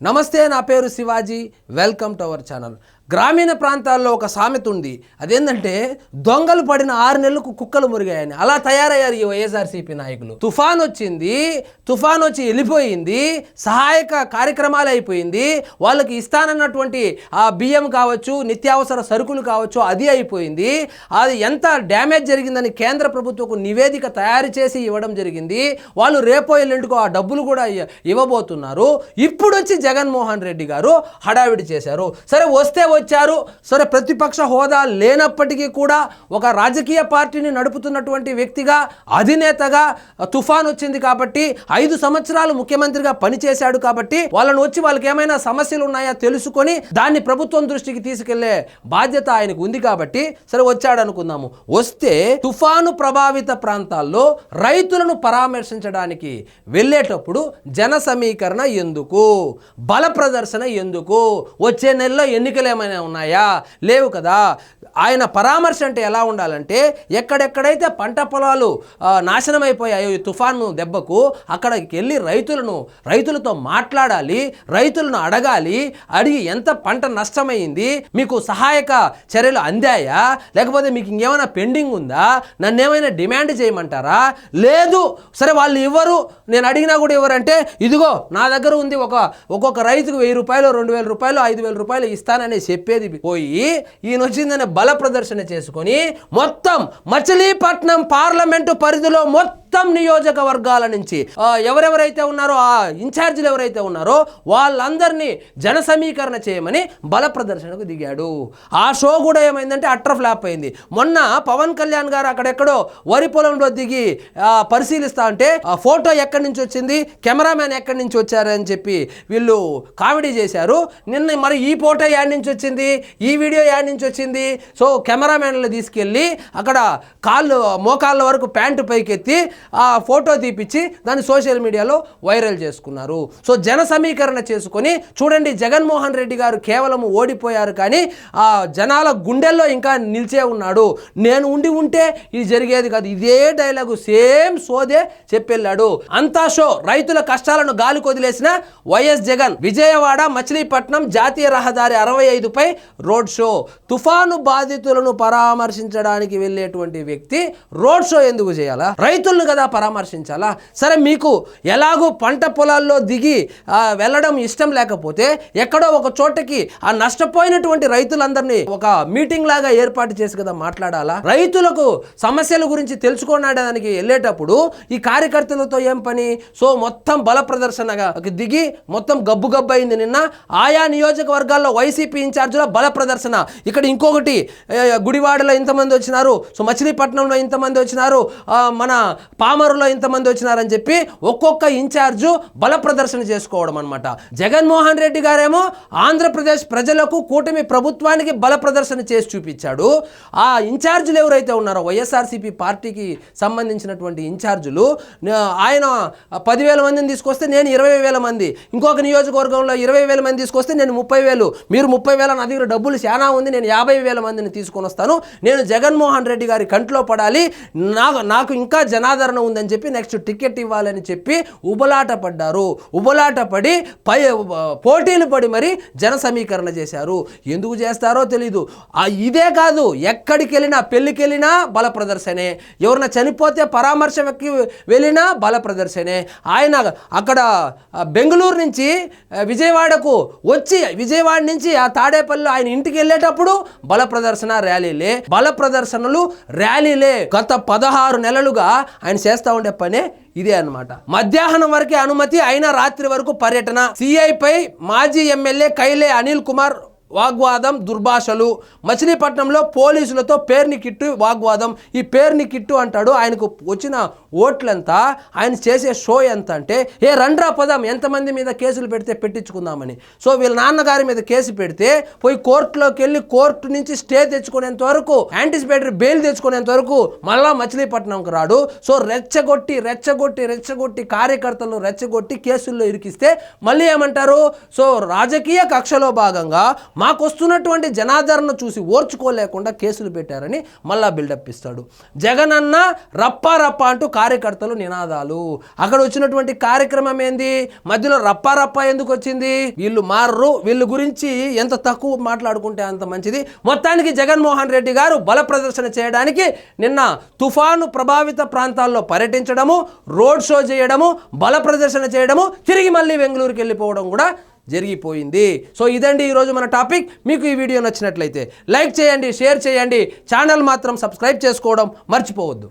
నమస్తే, నా పేరు Shivaji. Welcome to our channel. గ్రామీణ ప్రాంతాల్లో ఒక సామెత ఉంది. అదేంటంటే దొంగలు పడిన 6 నెలలకు కుక్కలు మురిగాయని. అలా తయారయ్యారు ఈ వైఎస్ఆర్సీపీ నాయకులు. తుఫాన్ వచ్చింది, తుఫాన్ వచ్చి వెళ్ళిపోయింది, సహాయక కార్యక్రమాలు అయిపోయింది, వాళ్ళకి ఇస్తానన్నటువంటి ఆ బియ్యం కావచ్చు, నిత్యావసర సరుకులు కావచ్చు, అది అయిపోయింది. అది ఎంత డ్యామేజ్ జరిగిందని కేంద్ర ప్రభుత్వకు నివేదిక తయారు చేసి ఇవ్వడం జరిగింది. వాళ్ళు రేపో ఎల్లుండికో ఆ డబ్బులు కూడా ఇవ్వబోతున్నారు. ఇప్పుడు వచ్చి జగన్మోహన్ రెడ్డి గారు హడావిడి చేశారు. సరే, వస్తే వచ్చారు. సరే, ప్రతిపక్ష హోదా లేనప్పటికీ కూడా ఒక రాజకీయ పార్టీని నడుపుతున్నటువంటి వ్యక్తిగా, అధినేతగా, తుఫాన్ వచ్చింది కాబట్టి 5 సంవత్సరాలు ముఖ్యమంత్రిగా పనిచేశాడు కాబట్టి వాళ్ళకి ఏమైనా సమస్యలు ఉన్నాయా తెలుసుకొని దాన్ని ప్రభుత్వం దృష్టికి తీసుకెళ్లే బాధ్యత ఆయనకు ఉంది కాబట్టి సరే వచ్చాడు అనుకుందాము. వస్తే తుఫాను ప్రభావిత ప్రాంతాల్లో రైతులను పరామర్శించడానికి వెళ్ళేటప్పుడు జన సమీకరణ ఎందుకు, బల ప్రదర్శన ఎందుకు, వచ్చే నెలలో ఎన్నికలు ఏమైనా ఉన్నాయా? లేవు కదా. ఆయన పరామర్శ అంటే ఎలా ఉండాలంటే, ఎక్కడెక్కడైతే పంట పొలాలు నాశనం అయిపోయాయో ఈ తుఫాను దెబ్బకు అక్కడికి వెళ్ళి రైతులతో మాట్లాడాలి, రైతులను అడగాలి. అడిగి ఎంత పంట నష్టమైంది, మీకు సహాయక చర్యలు అందాయా, లేకపోతే మీకు ఇంకేమైనా పెండింగ్ ఉందా, నన్ను ఏమైనా డిమాండ్ చేయమంటారా? లేదు, సరే వాళ్ళు ఇవ్వరు, నేను అడిగినా కూడా ఇవ్వరంటే ఇదిగో నా దగ్గర ఉంది, ఒక్కొక్క రైతుకు 1000 రూపాయలు, 2000 రూపాయలు, 5000 రూపాయలు ఇస్తానని చెప్పేది పోయి ఈయన వచ్చిందనే బల ప్రదర్శన చేసుకొని మొత్తం మచిలీపట్నం పార్లమెంటు పరిధిలో మొత్తం నియోజకవర్గాల నుంచి ఎవరెవరైతే ఉన్నారో, ఆ ఇన్ఛార్జీలు ఎవరైతే ఉన్నారో వాళ్ళందరినీ జన సమీకరణ చేయమని బల ప్రదర్శనకు దిగాడు. ఆ షో కూడా ఏమైందంటే అట్టర్ ఫ్లాప్ అయింది. మొన్న పవన్ కళ్యాణ్ గారు అక్కడెక్కడో వరి పొలంలో దిగి పరిశీలిస్తా అంటే ఆ ఫోటో ఎక్కడి నుంచి వచ్చింది, కెమెరామ్యాన్ ఎక్కడి నుంచి వచ్చారని చెప్పి వీళ్ళు కామెడీ చేశారు. నిన్న మరి ఈ ఫోటో యాడ్ నుంచి వచ్చింది, ఈ వీడియో యాడ్ నుంచి వచ్చింది. సో కెమెరామ్యాన్లు తీసుకెళ్ళి అక్కడ మోకాళ్ళ వరకు ప్యాంటు పైకెత్తి ఆ ఫోటో తీపిచ్చి దాన్ని సోషల్ మీడియాలో వైరల్ చేసుకున్నారు. సో జన సమీకరణ చేసుకొని చూడండి, జగన్మోహన్ రెడ్డి గారు కేవలం ఓడిపోయారు కానీ ఆ జనాల గుండెల్లో ఇంకా నిలిచే ఉన్నాడు. నేను ఉంటే ఇది జరిగేది కాదు. ఇదే డైలాగు సేమ్ సోదే చెప్పెళ్ళాడు. అంతా షో. రైతుల కష్టాలను గాలి కొదిలేసిన వైఎస్ జగన్ విజయవాడ మచిలీపట్నం జాతీయ రహదారి 65పై రోడ్ షో. తుఫాను బాధితులను పరామర్శించడానికి వెళ్ళేటువంటి వ్యక్తి రోడ్ షో ఎందుకు చేయాలా? రైతులను కదా పరామర్శించాలా? సరే, మీకు ఎలాగో పంట పొలాల్లో దిగి వెళ్ళడం ఇష్టం లేకపోతే ఎక్కడో ఒక చోటకి ఆ నష్టపోయినటువంటి రైతులందరినీ ఒక మీటింగ్ లాగా ఏర్పాటు చేసి కదా మాట్లాడాలా? రైతులకు సమస్యల గురించి తెలుసుకోవడానికి వెళ్ళేటప్పుడు ఈ కార్యకర్తలతో ఏం పని? సో మొత్తం బల ప్రదర్శనగా దిగి మొత్తం గబ్బు అయింది. నిన్న ఆయా నియోజకవర్గాల్లో వైసీపీ ఇన్ఛార్జీల బల ప్రదర్శన. ఇక్కడ ఇంకొకటి, గుడివాడలో ఇంతమంది వచ్చినారు, సో మచిలీపట్నంలో ఇంతమంది వచ్చినారు, మన పామరులో ఇంతమంది వచ్చినారని చెప్పి ఒక్కొక్క ఇన్ఛార్జు బల ప్రదర్శన చేసుకోవడం అనమాట. జగన్మోహన్ రెడ్డి గారేమో ఆంధ్రప్రదేశ్ ప్రజలకు, కూటమి ప్రభుత్వానికి బల ప్రదర్శన చేసి చూపించాడు. ఆ ఇన్ఛార్జులు ఎవరైతే ఉన్నారో వైఎస్ఆర్సీపీ పార్టీకి సంబంధించినటువంటి ఇన్ఛార్జులు, ఆయన 10,000 మందిని తీసుకొస్తే నేను 20,000 మంది, ఇంకొక నియోజకవర్గంలో 20,000 మంది తీసుకొస్తే నేను 30,000, మీరు 30,000, నా దగ్గర డబ్బులు చాలా ఉంది, నేను 50,000 మందిని తీసుకొని వస్తాను, నేను జగన్మోహన్ రెడ్డి గారి కంట్లో పడాలి, నాకు ఇంకా జనాదరణ ఉందని చెప్పి నెక్స్ట్ టికెట్ ఇవ్వాలని చెప్పి ఉబలాట పడ్డారు. ఉబలాట పడి పోటీలు పడి మరి జన సమీకరణ చేశారు. ఎందుకు చేస్తారో తెలీదు. ఇదే కాదు, ఎక్కడికి వెళ్ళినా, పెళ్లికి వెళ్ళినా బల ప్రదర్శనే, ఎవరైనా చనిపోతే పరామర్శకి వెళ్ళినా బల ప్రదర్శనే. ఆయన అక్కడ బెంగళూరు నుంచి విజయవాడకు వచ్చి, విజయవాడ నుంచి ఆ తాడేపల్లి ఆయన ఇంటికి వెళ్ళేటప్పుడు బల ప్రదర్శన, ర్యాలీలే, బల ప్రదర్శనలు, ర్యాలీలే. గత 16 నెలలుగా ఆయన చేస్తా ఉండే పనే ఇదే అన్నమాట. మధ్యాహ్నం వరకే అనుమతి, అయినా రాత్రి వరకు పర్యటన. సిఐపై మాజీ ఎమ్మెల్యే కైలే అనిల్ కుమార్ వాగ్వాదం, దుర్భాషలు. మచిలీపట్నంలో పోలీసులతో పేర్ని కిట్టు వాగ్వాదం. ఈ పేర్ని కిట్టు అంటాడు. ఆయనకు వచ్చిన ఓట్లంతా, ఆయన చేసే షో ఎంత అంటే, రండ్రా పదం, ఎంతమంది మీద కేసులు పెడితే పెట్టించుకుందామని. సో వీళ్ళ నాన్నగారి మీద కేసు పెడితే పోయి కోర్టులోకి వెళ్ళి కోర్టు నుంచి స్టే తెచ్చుకునేంత వరకు, యాంటిసిపేటరీ బెయిల్ తెచ్చుకునేంత వరకు మళ్ళా మచిలీపట్నంకు రాడు. సో రెచ్చగొట్టి కార్యకర్తలను రెచ్చగొట్టి కేసుల్లో ఇరికిస్తే మళ్ళీ ఏమంటారు? సో రాజకీయ కక్షలో భాగంగా మాకు వస్తున్నటువంటి జనాదరణ చూసి ఓర్చుకోలేకుండా కేసులు పెట్టారని మళ్ళా బిల్డప్ ఇస్తాడు. జగన్ అన్న రప్పా రప్పా అంటూ కార్యకర్తలు నినాదాలు. అక్కడ వచ్చినటువంటి కార్యక్రమం ఏంది? మధ్యలో రప్పా రప్పా ఎందుకు వచ్చింది? వీళ్ళు మారరు, వీళ్ళ గురించి ఎంత తక్కువ మాట్లాడుకుంటే అంత మంచిది. మొత్తానికి జగన్మోహన్ రెడ్డి గారు బల ప్రదర్శన చేయడానికి నిన్న తుఫాను ప్రభావిత ప్రాంతాల్లో పర్యటించడము, రోడ్ షో చేయడము, బల ప్రదర్శన చేయడము, తిరిగి మళ్ళీ బెంగళూరుకి వెళ్ళిపోవడం కూడా జరిగిపోయింది. సో ఇదండి ఈరోజు మన టాపిక్. మీకు ఈ వీడియో నచ్చినట్లయితే లైక్ చేయండి, షేర్ చేయండి, ఛానల్ మాత్రం సబ్స్క్రైబ్ చేసుకోవడం మర్చిపోవద్దు.